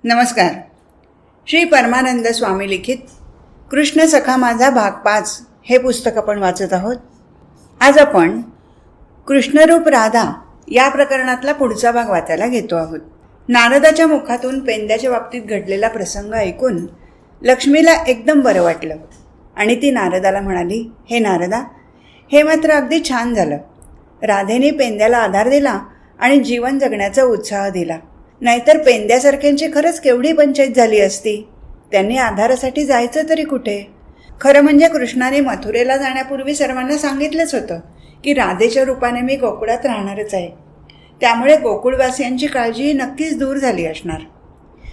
नमस्कार. श्री परमानंद स्वामी लिखित कृष्ण सखा माझा भाग 5 हे पुस्तक आपण वाचत आहोत. आज आपण कृष्णरूप राधा या प्रकरणातला पुढचा भाग वाचायला घेतो आहोत. नारदाच्या मुखातून पेंद्याच्या बाबतीत घडलेला प्रसंग ऐकून लक्ष्मीला एकदम बरं वाटलं आणि ती नारदाला म्हणाली, हे नारदा, हे मात्र अगदी छान झालं. राधेने पेंद्याला आधार दिला आणि जीवन जगण्याचा उत्साह दिला. नाहीतर पेंद्यासारख्यांची खरंच केवढी पंचायत झाली असती. त्यांनी आधारासाठी जायचं तरी कुठे? खरं म्हणजे कृष्णाने मथुरेला जाण्यापूर्वी सर्वांना सांगितलंच होतं की राधेच्या रूपाने मी गोकुळात राहणारच आहे. त्यामुळे गोकुळवासियांची काळजीही नक्कीच दूर झाली असणार.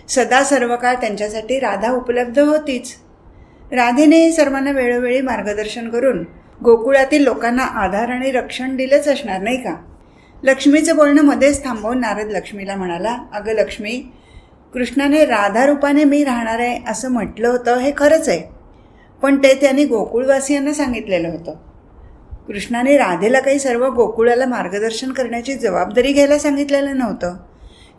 सदा सर्व काळ त्यांच्यासाठी राधा उपलब्ध होतीच. राधेने सर्वांना वेळोवेळी मार्गदर्शन करून गोकुळातील लोकांना आधार आणि रक्षण दिलंच असणार, नाही का? लक्ष्मीचं बोलणं मध्येच थांबवून नारद लक्ष्मीला म्हणाला, अगं लक्ष्मी, कृष्णाने राधा रूपाने मी राहणार आहे असं म्हटलं होतं हे खरंच आहे, पण ते त्यांनी गोकुळवासियांना सांगितलेलं होतं. कृष्णाने राधेला काही सर्व गोकुळाला मार्गदर्शन करण्याची जबाबदारी घ्यायला सांगितलेलं नव्हतं.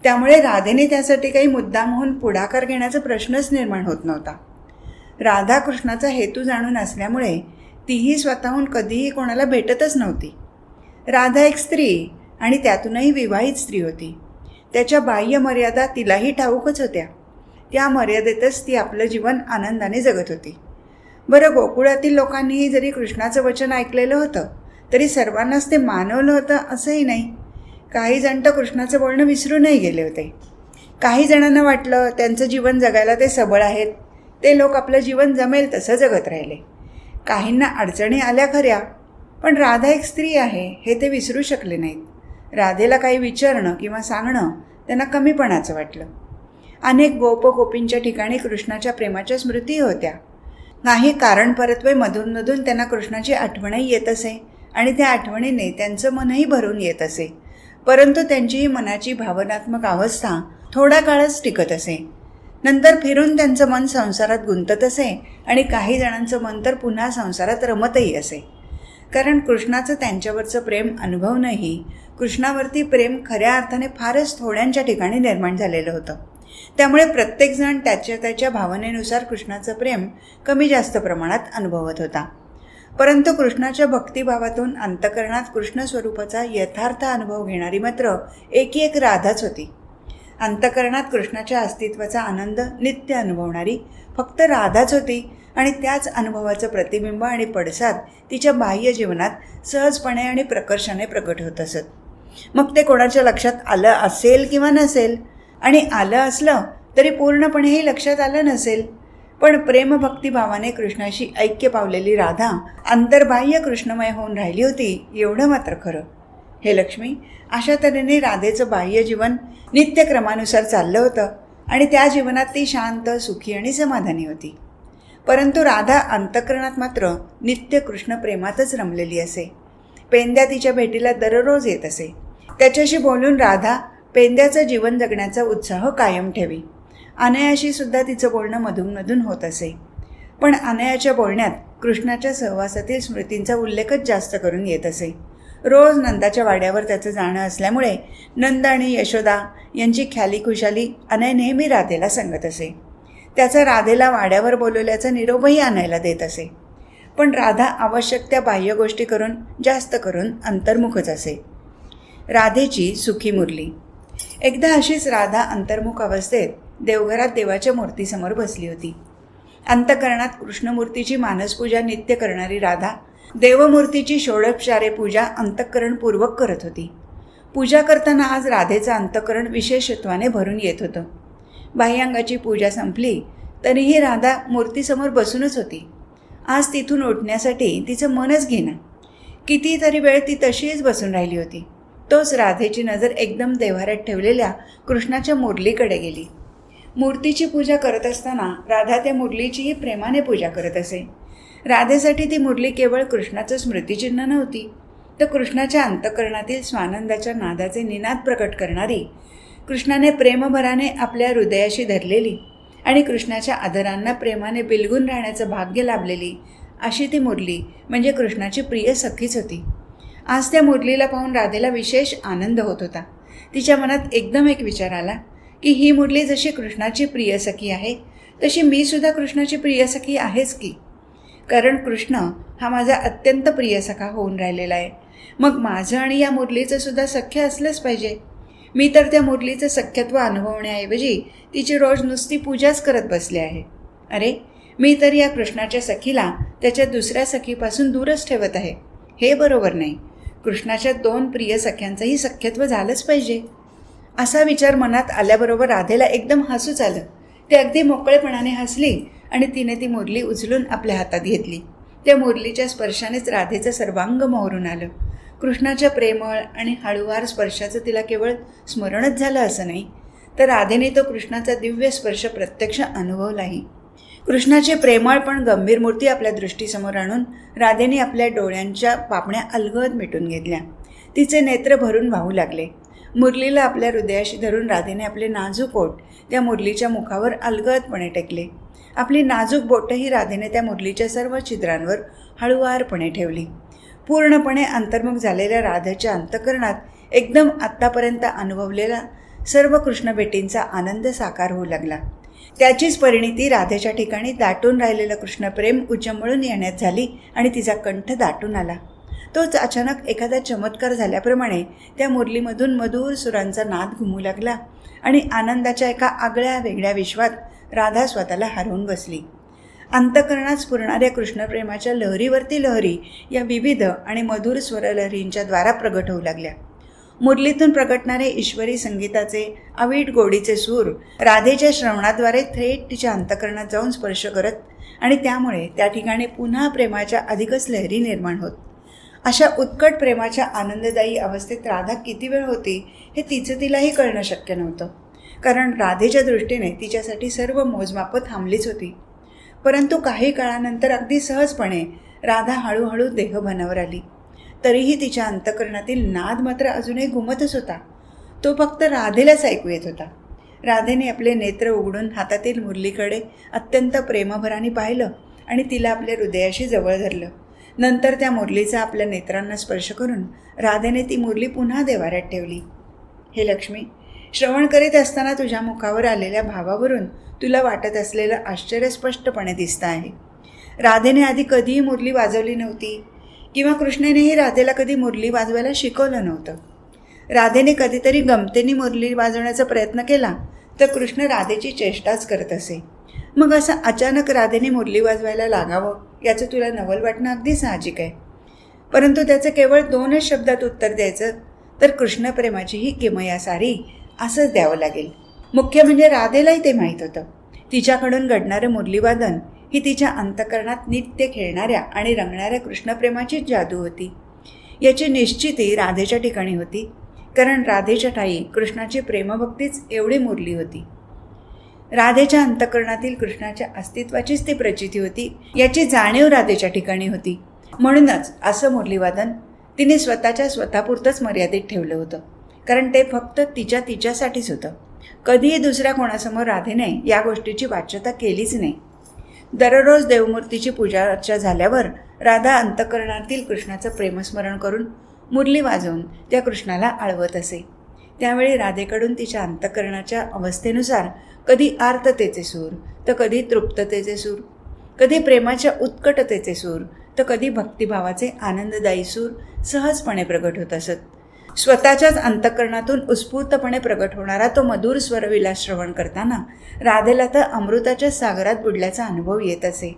त्यामुळे राधेने त्यासाठी काही मुद्दाम होऊन पुढाकार घेण्याचा प्रश्नच निर्माण होत नव्हता. राधा कृष्णाचा हेतू जाणून असल्यामुळे तीही स्वतःहून कधीही कोणाला भेटतच नव्हती. राधा एक स्त्री आणि त्यातूनही विवाहित स्त्री होती. त्याच्या बाह्य मर्यादा तिलाही ठाऊकच होत्या. त्या मर्यादेतच ती आपलं जीवन आनंदाने जगत होती. बरं, गोकुळातील लोकांनीही जरी कृष्णाचं वचन ऐकलेलं होतं तरी सर्वांनाच ते मानवलं होतं असंही नाही. काही जण तर कृष्णाचं बोलणं विसरूनही गेले होते. काही जणांना वाटलं त्यांचं जीवन जगायला ते सबळ आहेत, ते लोक आपलं जीवन जमेल तसं जगत राहिले. काहींना अडचणी आल्या खऱ्या, पण राधा एक स्त्री आहे हे ते विसरू शकले नाहीत. राधेला काही विचारणं किंवा सांगणं त्यांना कमीपणाचं वाटलं. अनेक गोपगोपींच्या ठिकाणी कृष्णाच्या प्रेमाच्या स्मृती होत्या. काही कारण परत्वे मधून त्यांना कृष्णाची आठवणही येत असे आणि त्या आठवणीने त्यांचं मनही भरून येत असे. परंतु त्यांची ही मनाची भावनात्मक अवस्था थोडा काळच टिकत असे. नंतर फिरून त्यांचं मन संसारात गुंतत असे आणि काही जणांचं मन तर पुन्हा संसारात रमतही असे. कारण कृष्णाचं त्यांच्यावरचं प्रेम अनुभवणंही कृष्णावरती प्रेम खऱ्या अर्थाने फारच थोड्यांच्या ठिकाणी निर्माण झालेलं होतं. त्यामुळे प्रत्येकजण त्याच्या भावनेनुसार कृष्णाचं प्रेम कमी जास्त प्रमाणात अनुभवत होता. परंतु कृष्णाच्या भक्तिभावातून अंतःकरणात कृष्ण स्वरूपाचा यथार्थ अनुभव घेणारी मात्र एक राधाच होती. अंतःकरणात कृष्णाच्या अस्तित्वाचा आनंद नित्य अनुभवणारी फक्त राधाच होती आणि त्याच अनुभवाचं प्रतिबिंब आणि पडसाद तिच्या बाह्य जीवनात सहजपणे आणि प्रकर्षाने प्रकट होत असत. मग ते कोणाच्या लक्षात आलं असेल किंवा नसेल, आणि आलं असलं तरी पूर्णपणेही लक्षात आलं नसेल, पण प्रेमभक्तिभावाने कृष्णाशी ऐक्य पावलेली राधा अंतर्बाह्य कृष्णमय होऊन राहिली होती एवढं मात्र खरं. हे लक्ष्मी, अशा तऱ्हेने राधेचं बाह्य जीवन नित्यक्रमानुसार चाललं होतं आणि त्या जीवनात ती शांत, सुखी आणि समाधानी होती. परंतु राधा अंतःकरणात मात्र नित्य कृष्ण प्रेमातच रमलेली असे. पेंद्या तिच्या भेटीला दररोज येत असे. त्याच्याशी बोलून राधा पेंद्याचं जीवन जगण्याचा उत्साह कायम ठेवी. अनयाशी सुद्धा तिचं बोलणं मधून होत असे. पण अनयाच्या बोलण्यात कृष्णाच्या सहवासातील स्मृतींचा उल्लेखच जास्त करून येत असे. रोज नंदाच्या वाड्यावर त्याचं जाणं असल्यामुळे नंद आणि यशोदा यांची ख्याली खुशाली अनय नेहमी राधेला सांगत असे. त्याचा राधेला वाड्यावर बोलवल्याचा निरोपही आणायला देत असे. पण राधा आवश्यक त्या बाह्य गोष्टी करून जास्त करून अंतर्मुखच असे. राधेची सुखी मुरली. एकदा अशीच राधा अंतर्मुख अवस्थेत देवघरात देवाच्या मूर्तीसमोर बसली होती. अंतःकरणात कृष्णमूर्तीची मानसपूजा नित्य करणारी राधा देवमूर्तीची षोडोपचारे पूजा अंतःकरणपूर्वक करत होती. पूजा करताना आज राधेचं अंतःकरण विशेषत्वाने भरून येत होतं. बाह्यांगाची पूजा संपली तरीही राधा मूर्तीसमोर बसूनच होती. आज तिथून उठण्यासाठी तिचं मनच घेणं. कितीतरी वेळ ती तशीच बसून राहिली होती. तोच राधेची नजर एकदम देव्हाऱ्यात ठेवलेल्या कृष्णाच्या मुरलीकडे गेली. मूर्तीची पूजा करत असताना राधा त्या मुरलीचीही प्रेमाने पूजा करत असे. राधेसाठी ती मुरली केवळ कृष्णाचं स्मृतिचिन्ह नव्हती, तर कृष्णाच्या अंतःकरणातील स्वानंदाच्या नादाचे निनाद प्रकट करणारी, कृष्णाने प्रेमभराने आपल्या हृदयाशी धरलेली आणि कृष्णाच्या आदरांना प्रेमाने बिलगून राहण्याचं भाग्य लाभलेली अशी ती मुरली म्हणजे कृष्णाची प्रिय सखीच होती. आज त्या मुरलीला पाहून राधेला विशेष आनंद होत होता. तिच्या मनात एकदम एक विचार आला की ही मुरली जशी कृष्णाची प्रिय सखी आहे तशी मी सुद्धा कृष्णाची प्रिय सखी आहेच की. कारण कृष्ण हा माझा अत्यंत प्रिय सखा होऊन राहिलेला आहे. मग माझं आणि या मुरलीचं सुद्धा सख्य असलंच पाहिजे. मी तर त्या मुरलीचं सख्यत्व अनुभवण्याऐवजी तिची रोज नुसती पूजाच करत बसले आहे. अरे, मी तर या कृष्णाच्या सखीला त्याच्या दुसऱ्या सखीपासून दूरच ठेवत आहे. हे बरोबर नाही. कृष्णाच्या 2 प्रिय सख्यांचंही सख्यत्व झालंच पाहिजे. असा विचार मनात आल्याबरोबर राधेला एकदम हसूच आलं. ती अगदी मोकळेपणाने हसली आणि तिने ती मुरली उचलून आपल्या हातात घेतली. त्या मुरलीच्या स्पर्शानेच राधेचं सर्वांग मोहरून आलं. कृष्णाच्या प्रेमळ आणि हळूवार स्पर्शाचं तिला केवळ स्मरणच झालं असं नाही, तर राधेने तो कृष्णाचा दिव्य स्पर्श प्रत्यक्ष अनुभवलाही. कृष्णाची प्रेमळ पण गंभीर मूर्ती आपल्या दृष्टीसमोर आणून राधेने आपल्या डोळ्यांच्या पापण्या अलगद मिटून घेतल्या. तिचे नेत्र भरून वाहू लागले. मुरलीला आपल्या हृदयाशी धरून राधेने आपले नाजूक ओठ त्या मुरलीच्या मुखावर अलगदपणे टेकले. आपली नाजूक बोटंही राधेने त्या मुरलीच्या सर्व छिद्रांवर हळुवारपणे ठेवली. पूर्णपणे अंतर्मुख झालेल्या राधेच्या अंतःकरणात एकदम आत्तापर्यंत अनुभवलेला सर्व कृष्णभेटींचा आनंद साकार होऊ लागला. त्याचीच परिणिती राधेच्या ठिकाणी दाटून राहिलेलं कृष्णप्रेम उचंबळून येण्यात झाली आणि तिचा कंठ दाटून आला. तोच अचानक एखादा चमत्कार झाल्याप्रमाणे त्या मुरलीमधून मधुर सुरांचा नाद घुमू लागला आणि आनंदाच्या एका आगळ्या वेगळ्या विश्वात राधा स्वतःला हरवून बसली. अंतःकरणात स्फुरणाऱ्या कृष्णप्रेमाच्या लहरीवरती लहरी या विविध आणि मधुर स्वरलहरींच्या द्वारा प्रगट होऊ लागल्या. मुरलीतून प्रगटणारे ईश्वरी संगीताचे अवीट गोडीचे सूर राधेच्या श्रवणाद्वारे थेट तिच्या अंतःकरणात जाऊन स्पर्श करत आणि त्यामुळे त्या ठिकाणी पुन्हा प्रेमाच्या अधिकच लहरी निर्माण होत. अशा उत्कट प्रेमाच्या आनंददायी अवस्थेत राधा किती वेळ होती हे तिचं तिलाही कळणं शक्य नव्हतं, कारण राधेच्या दृष्टीने तिच्यासाठी सर्व मोजमापं थांबलीच होती. परंतु काही काळानंतर अगदी सहजपणे राधा हळूहळू देहभानावर आली. तरीही तिच्या अंतःकरणातील नाद मात्र अजूनही घुमतच होता. तो फक्त राधेलाच ऐकू येत होता. राधेने आपले नेत्र उघडून हातातील मुरलीकडे अत्यंत प्रेमभराने पाहिलं आणि तिला आपल्या हृदयाशी जवळ धरलं. नंतर त्या मुरलीचा आपल्या नेत्रांना स्पर्श करून राधेने ती मुरली पुन्हा देवाऱ्यात ठेवली. हे लक्ष्मी, श्रवण करीत असताना तुझ्या मुखावर आलेल्या भावावरून तुला वाटत असलेलं आश्चर्य स्पष्टपणे दिसतं आहे. राधेने आधी कधीही मुरली वाजवली नव्हती किंवा कृष्णेनेही राधेला कधी मुरली वाजवायला शिकवलं नव्हतं. राधेने कधीतरी गमतेनी मुरली वाजवण्याचा प्रयत्न केला तर कृष्ण राधेची चेष्टाच करत असे. मग असं अचानक राधेने मुरली वाजवायला लागावं याचं तुला नवल वाटणं अगदी साहजिक आहे. परंतु त्याचं केवळ 2च शब्दात उत्तर द्यायचं तर कृष्णप्रेमाची ही किमया सारी असंच द्यावं लागेल. मुख्य म्हणजे राधेलाही ते माहीत होतं. तिच्याकडून घडणारं मुरलीवादन ही तिच्या अंतःकरणात नित्य खेळणाऱ्या आणि रंगणाऱ्या कृष्णप्रेमाचीच जादू होती. याची निश्चिती राधेच्या ठिकाणी होती, कारण राधेच्या ठाई कृष्णाची प्रेमभक्तीच एवढी मुरली होती. राधेच्या अंतःकरणातील कृष्णाच्या अस्तित्वाचीच ती प्रचिती होती याची जाणीव राधेच्या ठिकाणी होती. म्हणूनच असं मुरलीवादन तिने स्वतःपुरतंच मर्यादित ठेवलं होतं, कारण ते फक्त तिच्यासाठीच होतं. कधीही दुसऱ्या कोणासमोर राधेने या गोष्टीची वाच्यता केलीच नाही. दररोज देवमूर्तीची पूजा अर्चा झाल्यावर राधा अंतःकरणातील कृष्णाचं प्रेमस्मरण करून मुरली वाजवून त्या कृष्णाला आळवत असे. त्यावेळी राधेकडून तिच्या अंतःकरणाच्या अवस्थेनुसार कधी आर्ततेचे सूर तर कधी तृप्ततेचे सूर, कधी प्रेमाच्या उत्कटतेचे सूर तर कधी भक्तिभावाचे आनंददायी सूर सहजपणे प्रगट होत असत. स्वतःच्याच अंतःकरणातून उत्स्फूर्तपणे प्रगट होणारा तो मधुर स्वरविलास श्रवण करताना राधेला तर अमृताच्या सागरात बुडल्याचा अनुभव येत असे.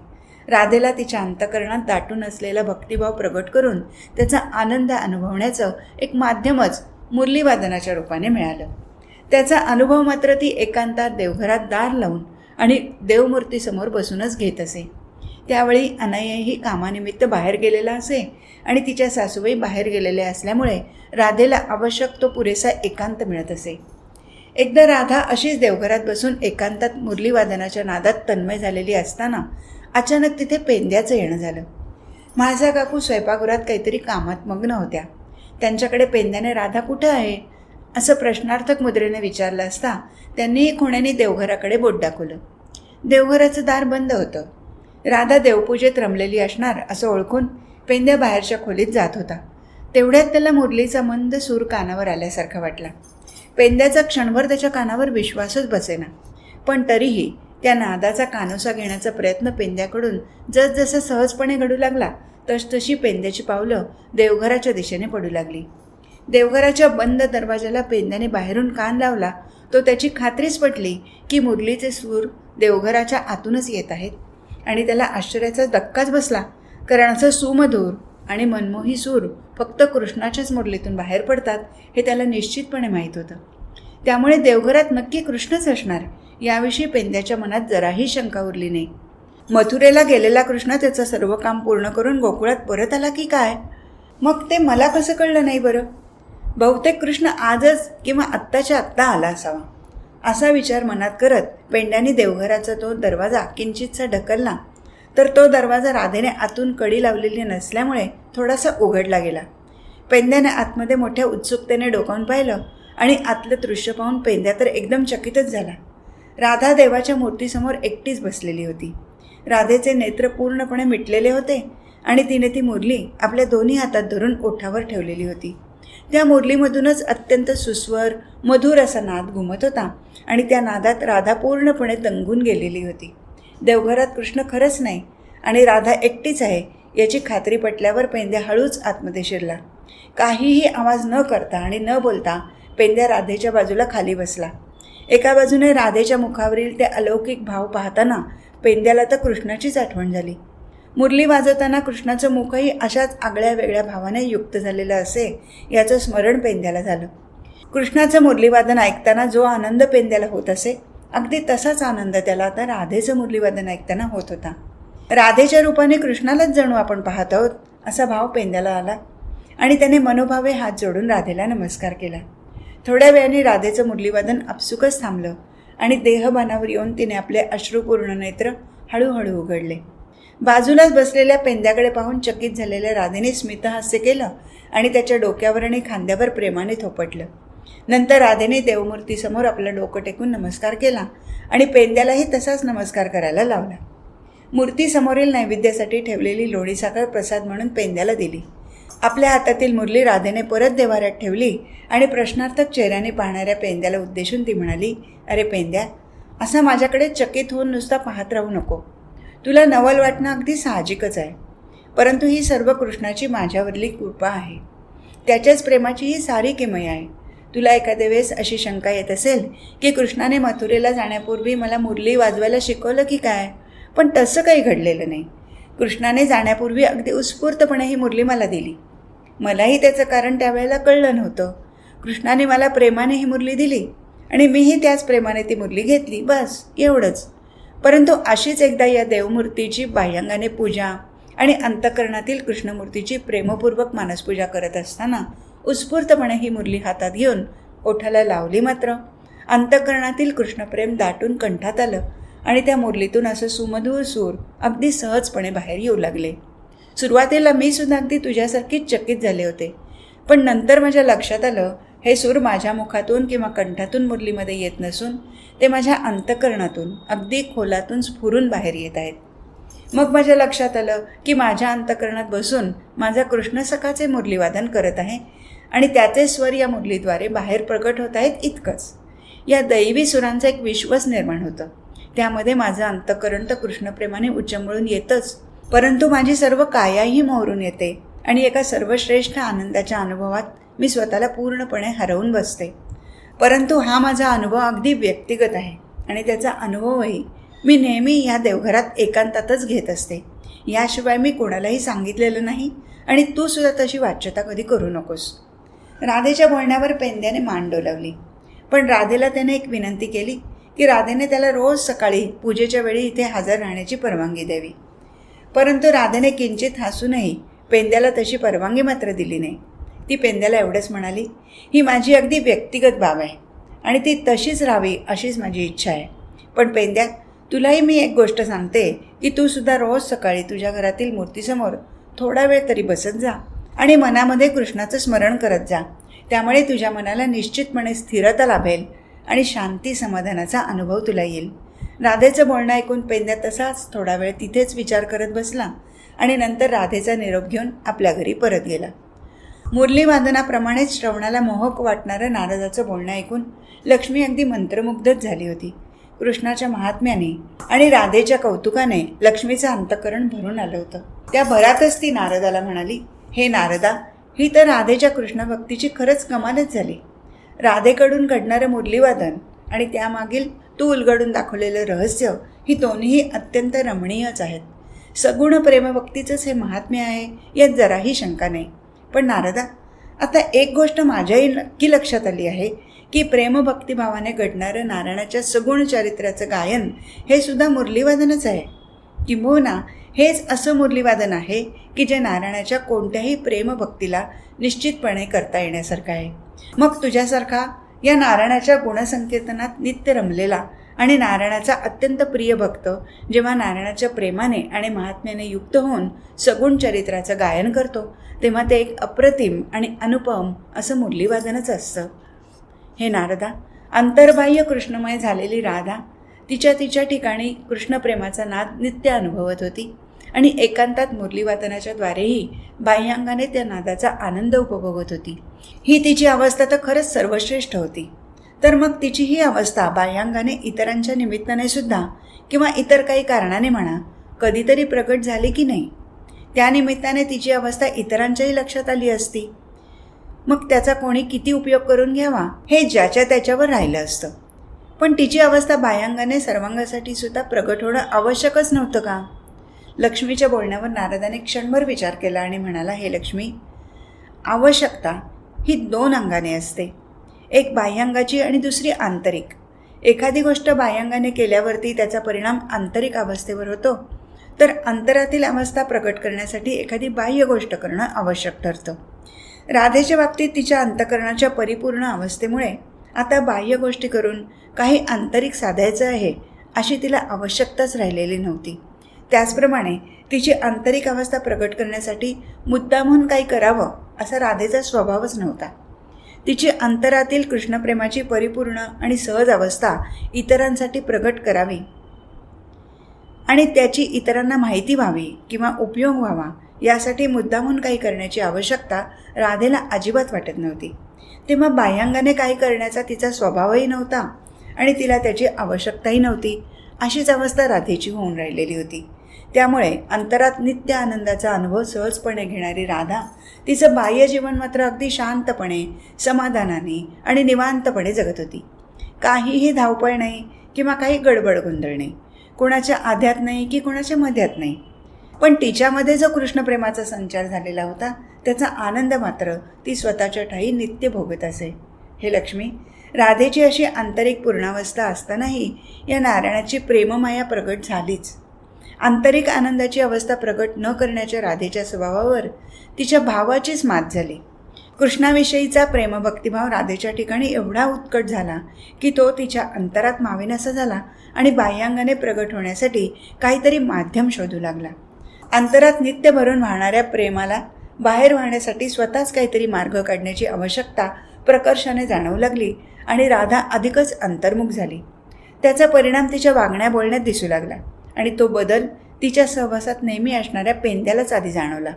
राधेला तिच्या अंतःकरणात दाटून असलेला भक्तिभाव प्रगट करून त्याचा आनंद अनुभवण्याचं एक माध्यमच मुरलीवादनाच्या रूपाने मिळालं. त्याचा अनुभव मात्र ती एकांतात देवघरात दार लावून आणि देवमूर्तीसमोर बसूनच घेत असे. त्यावेळी अनयही कामानिमित्त बाहेर गेलेला असे आणि तिच्या सासूबाई बाहेर गेलेल्या असल्यामुळे राधेला आवश्यक तो पुरेसा एकांत मिळत असे. एकदा राधा अशीच देवघरात बसून एकांतात मुरलीवादनाच्या नादात तन्मय झालेली असताना अचानक तिथे पेंद्याचं येणं झालं. माझा काकू स्वयंपाकघरात काहीतरी कामात मग्न होत्या. त्यांच्याकडे पेंद्याने राधा कुठं आहे असं प्रश्नार्थक मुद्रेने विचारलं असता त्यांनीही खुण्याने देवघराकडे बोट दाखवलं. देवघराचं दार बंद होतं. राधा देवपूजेत रमलेली असणार असं ओळखून पेंद्या बाहेरच्या खोलीत जात होता. तेवढ्यात त्याला मुरलीचा मंद सूर कानावर आल्यासारखा वाटला. पेंद्याचा क्षणभर त्याच्या कानावर विश्वासच बसेना, पण तरीही त्या नादाचा कानोसा घेण्याचा प्रयत्न पेंद्याकडून जसजसा सहजपणे घडू लागला तसतशी पेंद्याची पावलं देवघराच्या दिशेने पडू लागली. देवघराच्या बंद दरवाजाला पेंद्याने बाहेरून कान लावला तो त्याची खात्रीच पटली की मुरलीचे सूर देवघराच्या आतूनच येत आहेत. आणि त्याला आश्चर्याचा धक्काच बसला, कारण असं सुमधुर आणि मनमोही सूर फक्त कृष्णाच्याच मुरलीतून बाहेर पडतात हे त्याला निश्चितपणे माहीत होतं. त्यामुळे देवघरात नक्की कृष्णच असणार याविषयी पेंद्याच्या मनात जराही शंका उरली नाही. मथुरेला गेलेला कृष्ण त्याचं सर्व काम पूर्ण करून गोकुळात परत आला की काय? मग ते मला कसं कळलं नाही बरं? बहुतेक कृष्ण आजच किंवा आत्ताच्या आत्ता आला असावा, असा विचार मनात करत पेंड्याने देवघराचा तो दरवाजा किंचितसा ढकलला तर तो दरवाजा राधेने आतून कडी लावलेली नसल्यामुळे थोडासा उघडला गेला. पेंद्याने आतमध्ये मोठ्या उत्सुकतेने डोकावून पाहिलं आणि आतलं दृश्य पाहून पेंद्या तर एकदम चकितच झाला. राधा देवाच्या मूर्तीसमोर एकटीच बसलेली होती. राधेचे नेत्र पूर्णपणे मिटलेले होते आणि तिने ती मुरली आपल्या दोन्ही हातात धरून ओठावर ठेवलेली होती. त्या मुरलीमधूनच अत्यंत सुस्वर मधुर असा नाद घुमत होता आणि त्या नादात राधा पूर्णपणे दंगून गेलेली होती. देवघरात कृष्ण खरंच नाही आणि राधा एकटीच आहे याची खात्री पटल्यावर पेंद्या हळूच आतमध्ये शिरला. काहीही आवाज न करता आणि न बोलता पेंद्या राधेच्या बाजूला खाली बसला. एका बाजूने राधेच्या मुखावरील ते अलौकिक भाव पाहताना पेंद्याला तर कृष्णाचीच आठवण झाली. मुरली वाजवताना कृष्णाचं मुखही अशाच आगळ्या वेगळ्या भावाने युक्त झालेलं असे याचं स्मरण पेंद्याला झालं. कृष्णाचं मुरलीवादन ऐकताना जो आनंद पेंद्याला होत असे अगदी तसाच आनंद त्याला आता राधेचं मुरलीवादन ऐकताना होत होता. राधेच्या रूपाने कृष्णालाच जणू आपण पाहत आहोत असा भाव पेंद्याला आला आणि त्याने मनोभावे हात जोडून राधेला नमस्कार केला. थोड्या वेळाने राधेचं मुरलीवादन आपसुकच थांबलं आणि देहभानावर येऊन तिने आपले अश्रुपूर्ण नेत्र हळूहळू उघडले. बाजूलाच बसलेल्या पेंद्याकडे पाहून चकित झालेल्या राधेने स्मितहास्य केलं आणि त्याच्या डोक्यावर आणि खांद्यावर प्रेमाने थोपटलं. नंतर राधेने देवमूर्तीसमोर आपलं डोकं टेकून नमस्कार केला आणि पेंद्यालाही तसाच नमस्कार करायला लावला. मूर्तीसमोरील नैवेद्यासाठी ठेवलेली लोणी साखर प्रसाद म्हणून पेंद्याला दिली. आपल्या हातातील मुरली राधेने परत देवाऱ्यात ठेवली आणि प्रश्नार्थक चेहऱ्याने पाहणाऱ्या पेंद्याला उद्देशून ती म्हणाली, अरे पेंद्या, असा माझ्याकडे चकित होऊन नुसता पाहत राहू नको. तुला नवल वाटणं अगदी साहजिकच आहे, परंतु ही सर्व कृष्णाची माझ्यावरली कृपा आहे. त्याच्याच प्रेमाची ही सारी किमया आहे. तुला एखाद्या वेळेस अशी शंका येत असेल की कृष्णाने मथुरेला जाण्यापूर्वी मला मुरली वाजवायला शिकवलं की काय, पण तसं काही घडलेलं नाही. कृष्णाने जाण्यापूर्वी अगदी उत्स्फूर्तपणे ही मुरली मला दिली. मलाही त्याचं कारण त्यावेळेला कळलं नव्हतं. कृष्णाने मला प्रेमाने ही मुरली दिली आणि मीही त्याच प्रेमाने ती मुरली घेतली, बस एवढंच. परंतु अशीच एकदा या देवमूर्तीची बाह्यांगाने पूजा आणि अंतःकरणातील कृष्णमूर्तीची प्रेमपूर्वक मानसपूजा करत असताना उत्स्फूर्तपणे ही मुरली हातात घेऊन ओठाला लावली. मात्र अंतःकरणातील कृष्णप्रेम दाटून कंठात आलं आणि त्या मुरलीतून असं सुमधुर सूर अगदी सहजपणे बाहेर येऊ लागले. सुरुवातीला मी सुद्धा अगदी तुझ्यासारखीच चकित झाले होते, पण नंतर माझ्या लक्षात आलं हे सूर माझ्या मुखातून किंवा कंठातून मुरलीमध्ये येत नसून ते माझ्या अंतःकरणातून अगदी खोलातून स्फुरून बाहेर येत आहेत. मग माझ्या लक्षात आलं की माझ्या अंतःकरणात बसून माझा कृष्णसखाचे मुरलीवादन करत आहे आणि त्याचे स्वर या मुरलीद्वारे बाहेर प्रकट होत आहेत. इतकंच. या दैवी सुरांचं एक विश्वच निर्माण होतं. त्यामध्ये माझं अंतःकरण तर कृष्णप्रेमाने उच्चंबळून येतच, परंतु माझी सर्व कायाही मोहरून येते आणि एका सर्वश्रेष्ठ आनंदाच्या अनुभवात मी स्वतःला पूर्णपणे हरवून बसते. परंतु हा माझा अनुभव अगदी व्यक्तिगत आहे आणि त्याचा अनुभवही मी नेहमी या देवघरात एकांतातच घेत असते. याशिवाय मी कोणालाही सांगितलेलं नाही आणि तू सुद्धा तशी वाच्यता कधी करू नकोस. राधेच्या बोलण्यावर पेंद्याने मान डोलावली, पण राधेला त्याने एक विनंती केली की राधेने त्याला रोज सकाळी पूजेच्या वेळी इथे हजर राहण्याची परवानगी द्यावी. परंतु राधेने किंचित हसूनही पेंद्याला तशी परवानगी मात्र दिली नाही. ती पेंद्याला एवढंच म्हणाली, ही माझी अगदी व्यक्तिगत बाब आहे आणि ती तशीच राहावी अशीच माझी इच्छा आहे. पण पेंद्या, तुलाही मी एक गोष्ट सांगते की तू सुद्धा रोज सकाळी तुझ्या घरातील मूर्तीसमोर थोडा वेळ तरी बसत जा आणि मनामध्ये कृष्णाचं स्मरण करत जा. त्यामुळे तुझ्या मनाला निश्चितपणे स्थिरता लाभेल आणि शांती समाधानाचा अनुभव तुला येईल. राधेचं बोलणं ऐकून पेंद्या तसाच थोडा वेळ तिथेच विचार करत बसला आणि नंतर राधेचा निरोप घेऊन आपल्या घरी परत गेला. मुरली वादनाप्रमाणेच श्रवणाला मोहक वाटणारं नारदाचं बोलणं ऐकून लक्ष्मी अगदी मंत्रमुग्धच झाली होती. कृष्णाच्या महात्म्याने आणि राधेच्या कौतुकाने लक्ष्मीचं अंतःकरण भरून आलं होतं. त्या भरातच ती नारदाला म्हणाली, हे नारदा, ही तर राधेच्या कृष्णभक्तीची खरंच कमालच झाली. राधेकडून घडणारं मुरलीवादन आणि त्यामागील तू उलगडून दाखवलेलं रहस्य ही दोन्हीही अत्यंत रमणीयच आहेत. सगुण प्रेमभक्तीचंच हे महात्म्य आहे यात जराही शंका नाही. पण नारदा, आता एक गोष्ट माझ्याही नक्की लक्षात आली आहे की प्रेमभक्तिभावाने घडणारं नारायणाच्या सगुण चारित्र्याचं गायन हे सुद्धा मुरलीवादनच आहे. किंबहुना हेच असं मुरलीवादन आहे की जे नारायणाच्या कोणत्याही प्रेमभक्तीला निश्चितपणे करता येण्यासारखं आहे. मग तुझ्यासारखा या नारायणाच्या गुणसंकीर्तनात नित्य रमलेला आणि नारायणाचा अत्यंत प्रिय भक्त जेव्हा नारायणाच्या प्रेमाने आणि महात्म्याने युक्त होऊन सगुण चरित्राचं गायन करतो तेव्हा ते एक अप्रतिम आणि अनुपम असं मुरलीवादनच असतं. हे नारदा, अंतर्बाह्य कृष्णमय झालेली राधा तिच्या ठिकाणी कृष्णप्रेमाचा नाद नित्य अनुभवत होती आणि एकांतात मुरलीवादनाच्या द्वारेही बाह्यांगाने त्या नादाचा आनंद उपभोगत होती. ही तिची अवस्था तर खरंच सर्वश्रेष्ठ होती. तर मग तिची ही अवस्था बाह्यांगाने इतरांच्या निमित्ताने सुद्धा किंवा इतर काही कारणाने म्हणा कधीतरी प्रकट झाली की नाही? त्या निमित्ताने तिची अवस्था इतरांच्याही लक्षात आली असती. मग त्याचा कोणी किती उपयोग करून घ्यावा हे ज्याच्या त्याच्यावर राहिलं असतं. पण तिची अवस्था बाह्यांगाने सर्वांगासाठी सुद्धा प्रकट होणं आवश्यकच नव्हतं का? लक्ष्मीच्या बोलण्यावर नारदाने क्षणभर विचार केला आणि म्हणाला, हे लक्ष्मी, आवश्यकता ही 2 अंगाने असते. एक बाह्यांगाची आणि दुसरी आंतरिक. एखादी गोष्ट बाह्यांगाने केल्यावरती त्याचा परिणाम आंतरिक अवस्थेवर होतो, तर अंतरातील अवस्था प्रकट करण्यासाठी एखादी बाह्य गोष्ट करणं आवश्यक ठरतं. राधेच्या बाबतीत तिच्या अंतःकरणाच्या परिपूर्ण अवस्थेमुळे आता बाह्य गोष्टी करून काही आंतरिक साधायचं आहे अशी तिला आवश्यकताच राहिलेली नव्हती. त्याचप्रमाणे तिची आंतरिक अवस्था प्रकट करण्यासाठी मुद्दामहून काही करावं असा राधेचा स्वभावच नव्हता. तिची अंतरातील कृष्णप्रेमाची परिपूर्ण आणि सहज अवस्था इतरांसाठी प्रकट करावी आणि त्याची इतरांना माहिती व्हावी किंवा उपयोग व्हावा यासाठी मुद्दामहून काही करण्याची आवश्यकता राधेला अजिबात वाटत नव्हती. तेव्हा बाह्यांगाने काही करण्याचा तिचा स्वभावही नव्हता आणि तिला त्याची आवश्यकताही नव्हती. अशीच अवस्था राधेची होऊन राहिलेली होती. त्यामुळे अंतरात नित्य आनंदाचा अनुभव सहजपणे घेणारी राधा तिचं बाह्य जीवन मात्र अगदी शांतपणे, समाधानाने आणि निवांतपणे जगत होती. काहीही धावपळ नाही किंवा काही गडबड गोंधळ नाही. कोणाच्या आध्यात नाही की कोणाच्या मध्यात नाही. पण तिच्यामध्ये जो कृष्णप्रेमाचा संचार झालेला होता त्याचा आनंद मात्र ती स्वतःच्या ठायी नित्य भोगत असे. हे लक्ष्मी, राधेची अशी आंतरिक पूर्णावस्था असतानाही या नारायणाची प्रेममाया प्रगट झालीच. आंतरिक आनंदाची अवस्था प्रगट न करण्याच्या राधेच्या स्वभावावर तिच्या भावाचीच मात झाली. कृष्णाविषयीचा प्रेमभक्तिभाव राधेच्या ठिकाणी एवढा उत्कट झाला की तो तिच्या अंतरात मावेनासा झाला आणि बाह्यांगाने प्रगट होण्यासाठी काहीतरी माध्यम शोधू लागला. अंतरात नित्य भरून वाहणाऱ्या प्रेमाला बाहेर वाहण्यासाठी स्वतःच काहीतरी मार्ग काढण्याची आवश्यकता प्रकर्षाने जाणवू लागली आणि राधा अधिकच अंतर्मुख झाली. त्याचा परिणाम तिच्या वागण्या बोलण्यात दिसू लागला आणि तो बदल तिच्या सहवासात नेहमी असणाऱ्या पेंद्यालाच आधी जाणवला.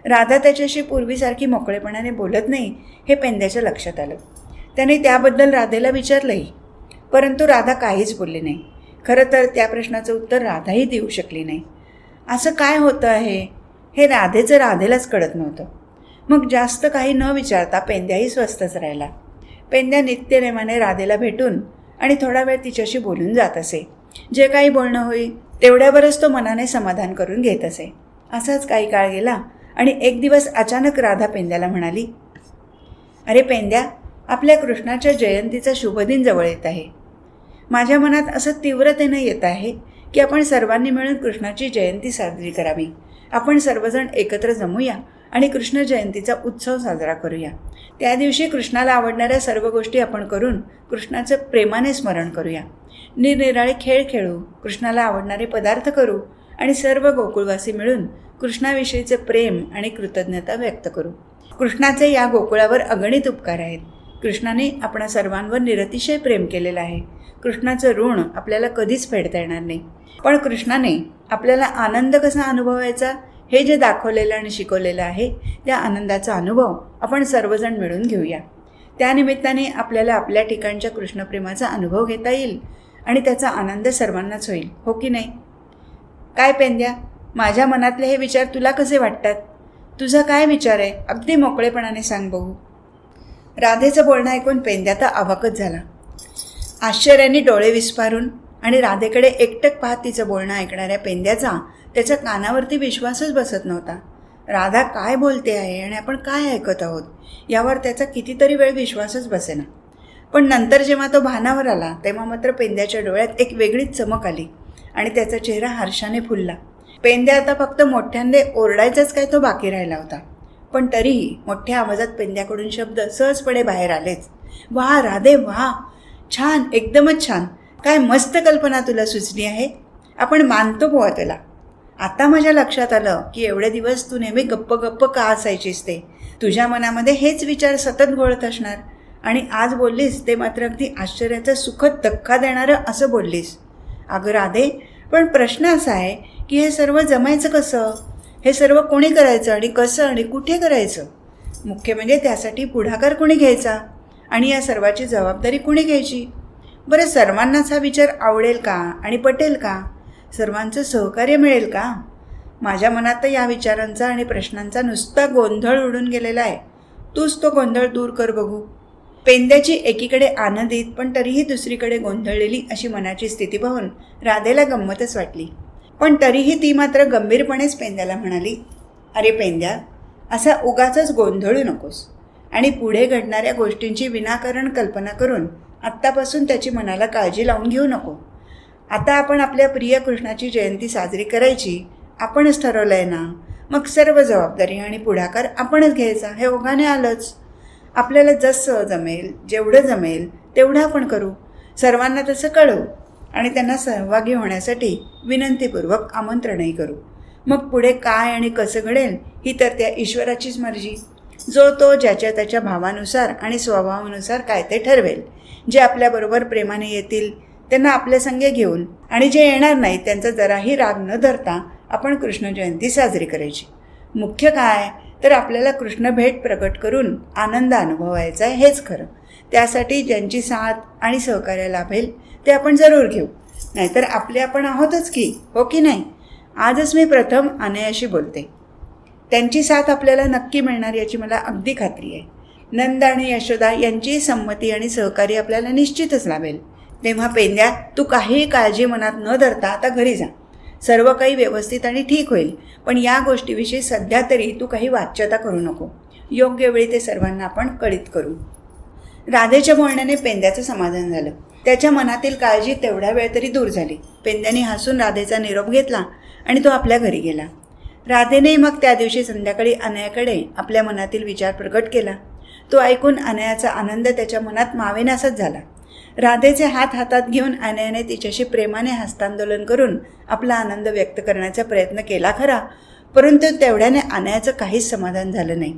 राधा त्याच्याशी पूर्वीसारखी मोकळेपणाने बोलत नाही हे पेंद्याच्या लक्षात आलं. त्याने त्याबद्दल राधेला विचारलंही, परंतु राधा काहीच बोलली नाही. खरं तर त्या प्रश्नाचं उत्तर राधाही देऊ शकली नाही. असं काय होतं आहे हे राधेचं राधेलाच कळत नव्हतं. मग जास्त काही न विचारता पेंद्याही स्वस्थच राहिला. पेंद्या नित्यनेमाने राधेला भेटून आणि थोडा वेळ तिच्याशी बोलून जात असे. जे काही बोलणं होईल तेवढ्यावरच तो मनाने समाधान करून घेत असे. असाच काही काळ गेला आणि एक दिवस अचानक राधा पेंद्याला म्हणाली, अरे पेंद्या, आपल्या कृष्णाच्या जयंतीचा शुभदिन जवळ येत आहे. माझ्या मनात असं तीव्रतेनं येत आहे की आपण सर्वांनी मिळून कृष्णाची जयंती साजरी करावी. आपण सर्वजण एकत्र जमूया आणि कृष्ण जयंतीचा उत्सव साजरा करूया. त्या दिवशी कृष्णाला आवडणाऱ्या सर्व गोष्टी आपण करून कृष्णाचं प्रेमाने स्मरण करूया. निरनिराळे खेळ खेळू, कृष्णाला आवडणारे पदार्थ करू आणि सर्व गोकुळवासी मिळून कृष्णाविषयीचे प्रेम आणि कृतज्ञता व्यक्त करू. कृष्णाचे या गोकुळावर अगणित उपकार आहेत. कृष्णाने आपणा सर्वांवर निरतिशय प्रेम केलेलं आहे. कृष्णाचं ऋण आपल्याला कधीच फेडता येणार नाही. पण कृष्णाने आपल्याला आनंद कसा अनुभवायचा हे जे दाखवलेलं आणि शिकवलेलं आहे त्या आनंदाचा अनुभव आपण सर्वजण मिळून घेऊया. त्यानिमित्ताने आपल्याला आपल्या ठिकाणच्या कृष्णप्रेमाचा अनुभव घेता येईल आणि त्याचा आनंद सर्वांनाच होईल, हो की नाही? काय पेंद्या, माझ्या मनातले हे विचार तुला कसे वाटतात? तुझा काय विचार आहे? अगदी मोकळेपणाने सांग बघू. राधेचं बोलणं ऐकून पेंद्या तर अवाकच झाला. आश्चर्याने डोळे विस्फारून आणि राधेकडे एकटक पाहत तिचं बोलणं ऐकणाऱ्या पेंद्याचा त्याच्या कानावरती विश्वासच बसत नव्हता. राधा काय बोलते आहे आणि आपण काय ऐकत आहोत यावर त्याचा कितीतरी वेळ विश्वासच बसेना. पण नंतर जेव्हा तो भानावर आला तेव्हा मात्र पेंद्याच्या डोळ्यात एक वेगळीच चमक आली आणि त्याचा चेहरा हर्षाने फुलला. पेंद्या आता फक्त मोठ्यांदे ओरडायचंच काय तो बाकी राहिला होता. पण तरीही मोठ्या आवाजात पेंद्याकडून शब्द सहजपणे बाहेर आलेच. वा राधे वा, छान, एकदमच छान. काय मस्त कल्पना तुला सुचली आहे. आपण मानतो बुवा तुला. आता माझ्या लक्षात आलं की एवढे दिवस तू नेहमी गप्प गप्प का असायचीस ते. तुझ्या मनामध्ये हेच विचार सतत घोळत असणार आणि आज बोललीस ते मात्र अगदी आश्चर्याचा सुखद धक्का देणारं असं बोललीस. अगं राधे, पण प्रश्न असा आहे की हे सर्व जमायचं कसं? हे सर्व कोणी करायचं आणि कसं आणि कुठे करायचं? मुख्य म्हणजे त्यासाठी पुढाकार कोणी घ्यायचा आणि या सर्वाची जबाबदारी कोणी घ्यायची? बरं, सर्वांनाच हा विचार आवडेल का आणि पटेल का? सर्वांचं सहकार्य मिळेल का? माझ्या मनात तर या विचारांचा आणि प्रश्नांचा नुसता गोंधळ उडून गेलेला आहे. तूच तो गोंधळ दूर कर बघू. पेंद्याची एकीकडे आनंदित पण तरीही दुसरीकडे गोंधळलेली अशी मनाची स्थिती पाहून राधेला गंमतच वाटली. पण तरीही ती मात्र गंभीरपणेच पेंद्याला म्हणाली, अरे पेंद्या, असा उगाचच गोंधळू नकोस आणि पुढे घडणाऱ्या गोष्टींची विनाकारण कल्पना करून आत्तापासून त्याची मनाला काळजी लावून घेऊ नको. आता आपण आपल्या प्रिय कृष्णाची जयंती साजरी करायची आपणच ठरवलं आहे ना. मग सर्व जबाबदारी आणि पुढाकार आपणच घ्यायचा, हे ओघाने आलंच. आपल्याला जसं जमेल, जेवढं जमेल तेवढं आपण करू. सर्वांना तसं कळवू आणि त्यांना सहभागी होण्यासाठी विनंतीपूर्वक आमंत्रणही करू. मग पुढे काय आणि कसं घडेल ही तर त्या ईश्वराचीच मर्जी. जो तो ज्याच्या त्याच्या भावानुसार आणि स्वभावानुसार काय ते ठरवेल. जे आपल्याबरोबर प्रेमाने येतील त्यांना आपल्या संगे घेऊन आणि जे येणार नाहीत त्यांचा जराही राग न धरता आपण कृष्ण जयंती साजरी करायची. मुख्य काय तर आपल्याला कृष्ण भेट प्रकट करून आनंद अनुभवायचा आहे, हेच खरं. त्यासाठी ज्यांची साथ आणि सहकार्य लाभेल ते आपण जरूर घेऊ. नाहीतर आपले आपण आहोतच की, हो की नाही? आजच मी प्रथम अनयाशी बोलते. त्यांची साथ आपल्याला नक्की मिळणार याची मला अगदी खात्री आहे. नंद आणि यशोदा यांची संमती आणि सहकार्य आपल्याला निश्चितच लाभेल. तेव्हा पेंद्या, तू काहीही काळजी मनात न धरता आता घरी जा. सर्व काही व्यवस्थित आणि ठीक होईल. पण या गोष्टीविषयी सध्या तरी तू काही वाच्यता करू नको. योग्य वेळी ते सर्वांना आपण कळित करू. राधेच्या बोलण्याने पेंद्याचं समाधान झालं. त्याच्या मनातील काळजी तेवढ्या वेळ तरी दूर झाली. पेंद्याने हसून राधेचा निरोप घेतला आणि तो आपल्या घरी गेला. राधेने मग त्या दिवशी संध्याकाळी अनयाकडे आपल्या मनातील विचार प्रकट केला. तो ऐकून अनयाचा आनंद त्याच्या मनात मावेनासाच झाला. राधेचे हात हातात घेऊन अनयाने तिच्याशी प्रेमाने हस्तांदोलन करून आपला आनंद व्यक्त करण्याचा प्रयत्न केला खरा, परंतु तेवढ्याने अनयाचं काहीच समाधान झालं नाही.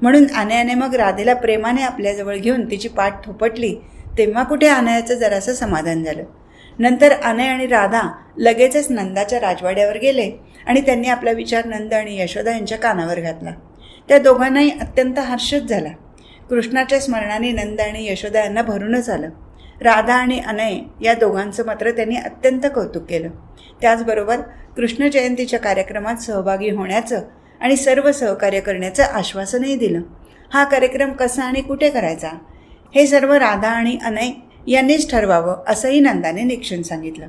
म्हणून अनयाने मग राधेला प्रेमाने आपल्याजवळ घेऊन तिची पाठ थोपटली. तेव्हा कुठे अनयाचं जरासं समाधान झालं. नंतर अनय आणि राधा लगेचच नंदाच्या राजवाड्यावर गेले आणि त्यांनी आपला विचार नंद आणि यशोदा यांच्या कानावर घातला. त्या दोघांनाही अत्यंत हर्षच झाला. कृष्णाच्या स्मरणाने नंद आणि यशोदा यांना भरूनच आलं. राधा आणि अनय या दोघांचं मात्र त्यांनी अत्यंत कौतुक केलं. त्याचबरोबर कृष्ण जयंतीच्या कार्यक्रमात सहभागी होण्याचं आणि सर्व सहकार्य करण्याचं आश्वासनही दिलं. हा कार्यक्रम कसा आणि कुठे करायचा हे सर्व राधा आणि अनय यांनीच ठरवावं असंही नंदाने निक्षून सांगितलं.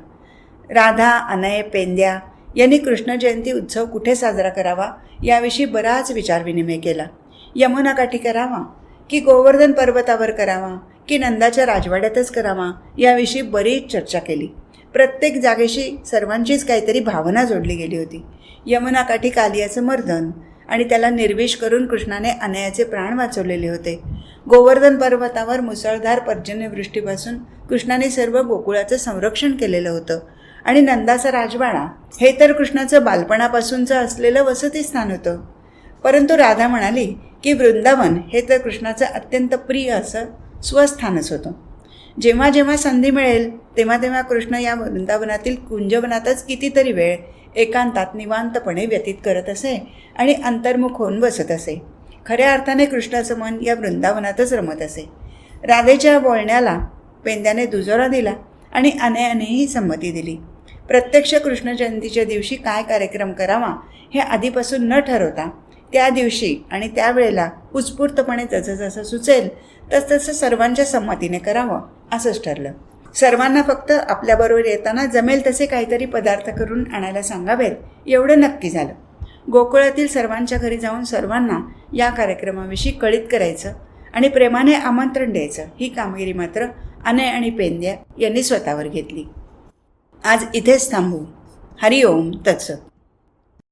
राधा, अनय, पेंद्या यांनी कृष्ण जयंती उत्सव कुठे साजरा करावा याविषयी बराच विचारविनिमय केला. यमुनाकाठी करावा की गोवर्धन पर्वतावर करावा की नंदाच्या राजवाड्यातच करावा याविषयी बरीच चर्चा केली. प्रत्येक जागेशी सर्वांचीच काहीतरी भावना जोडली गेली होती. यमुनाकाठी कालियाचं मर्दन आणि त्याला निर्विष करून कृष्णाने अनयाचे प्राण वाचवलेले होते. गोवर्धन पर्वतावर मुसळधार पर्जन्यवृष्टीपासून कृष्णाने सर्व गोकुळाचं संरक्षण केलेलं होतं आणि नंदाचा राजवाडा हे तर कृष्णाचं बालपणापासूनचं असलेलं वसतिस्थान होतं. परंतु राधा म्हणाली की वृंदावन हे तर कृष्णाचं अत्यंत प्रिय असं स्वस्थानच होतं. जेव्हा जेव्हा संधी मिळेल तेव्हा तेव्हा कृष्ण या वृंदावनातील कुंजवनातच कितीतरी वेळ एकांतात निवांतपणे व्यतीत करत असे आणि अंतर्मुख होऊन बसत असे. खऱ्या अर्थाने कृष्णाचं मन या वृंदावनातच रमत असे. राधेच्या बोलण्याला पेंद्याने दुजोरा दिला आणि अनेही संमती दिली. प्रत्यक्ष कृष्ण जयंतीच्या दिवशी काय कार्यक्रम करावा हे आधीपासून न ठरवता त्या दिवशी आणि त्यावेळेला उत्स्फूर्तपणे जसं जसं सुचेल तसं सर्वांच्या संमतीने करावं असंच ठरलं. सर्वांना फक्त आपल्याबरोबर येताना जमेल तसे काहीतरी पदार्थ करून आणायला सांगावेत एवढं नक्की झालं. गोकुळातील सर्वांच्या घरी जाऊन सर्वांना या कार्यक्रमाविषयी कळित करायचं आणि प्रेमाने आमंत्रण द्यायचं ही कामगिरी मात्र अनय आणि पेंद्या यांनी स्वतःवर घेतली. आज इथेच थांबू. हरिओम तत्सत.